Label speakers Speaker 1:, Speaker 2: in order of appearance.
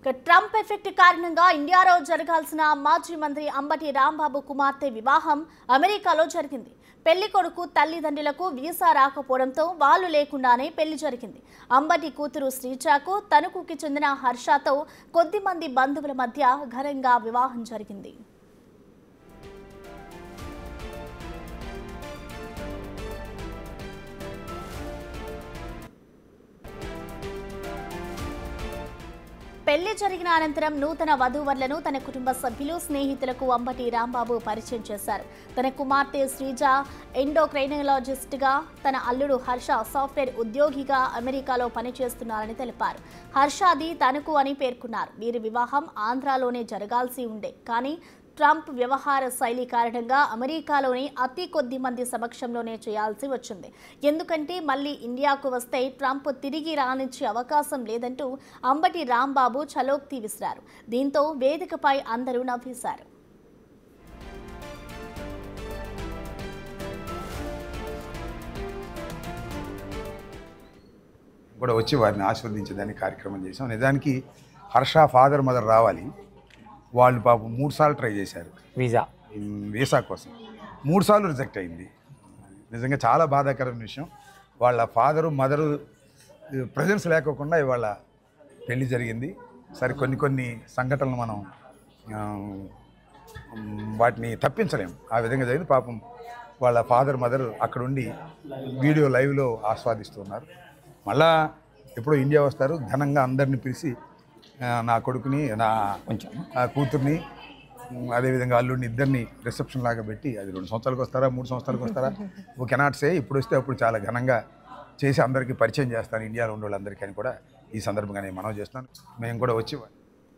Speaker 1: Trump effect కారణంగా ఇండియాలో జరగాల్సిన మాజీ మంత్రి అంబటి రాంబాబు కుమార్తె వివాహం అమెరికాలో జరిగింది. పెళ్లి కొడుకు తల్లిదండ్రులకు వీసా రాకపోవడంతో వాళ్ళు లేకుండానే పెళ్లి జరిగింది. అంబటి కూతురు శ్రీజాకు తణుకుకి చెందిన హర్షతో కొద్దిమంది బంధువుల మధ్య ఘనంగా వివాహం జరిగింది. పెళ్లి జరిగిన అనంతరం నూతన వధూవరులను తన కుటుంబ సభ్యులు, స్నేహితులకు అంబటి రాంబాబు పరిచయం చేశారు. తన కుమార్తె శ్రీజ ఎండోక్రైనాలజిస్ట్గా, తన అల్లుడు హర్ష సాఫ్ట్వేర్ ఉద్యోగిగా అమెరికాలో పనిచేస్తున్నారని తెలిపారు. హర్షాది తణుకు అని పేర్కొన్నారు. వీరి వివాహం ఆంధ్రాలోనే జరగాల్సి ఉండే, కానీ ట్రంప్ వ్యవహార శైలి కారణంగా అమెరికాలోని అతి కొద్ది మంది సమక్షంలోనే చేయాల్సి వచ్చింది. ఎందుకంటే మళ్ళీ ఇండియాకు వస్తే ట్రంప్ తిరిగి రానిచ్చే అవకాశం లేదంటూ అంబటి రాంబాబు చలోక్తి విసిరారు. దీంతో వేదికపై అందరూ నవ్వేశారు.
Speaker 2: కూడా వచ్చి వారిని ఆశీర్వదించేదానికి కార్యక్రమం చేసాం. నిజానికి హర్ష ఫాదర్ మదర్ రావాలి, వాళ్ళు పాపం 3 సార్లు ట్రై చేశారు వీసా కోసం. 3 సార్లు రిజెక్ట్ అయింది. నిజంగా చాలా బాధాకరమైన విషయం. వాళ్ళ ఫాదరు మదరు ప్రజెన్స్ లేకోకుండా ఇవాళ పెళ్లి జరిగింది. సరే, కొన్ని సంఘటనలు మనం వాటిని తప్పించలేము. ఆ విధంగా జరిగింది. పాపం వాళ్ళ ఫాదర్ మదర్ అక్కడుండి వీడియో లైవ్లో ఆస్వాదిస్తున్నారు. మళ్ళా ఎప్పుడో ఇండియా వస్తారు, ఘనంగా అందరిని పిలిచి నా కొడుకుని, నా కూతుర్ని, అదేవిధంగా అల్లుడిని ఇద్దరిని రిసెప్షన్ లాగా పెట్టి, అది 2 సంవత్సరాలకు వస్తారా 3 సంవత్సరాలకు వస్తారా ఓ కెనాట్ సే, ఇప్పుడు వస్తే అప్పుడు చాలా ఘనంగా చేసి అందరికీ పరిచయం చేస్తాను ఇండియాలో ఉండే వాళ్ళందరికీ అని కూడా ఈ సందర్భంగా నేను మనవి చేస్తున్నాను. మేము కూడా వచ్చి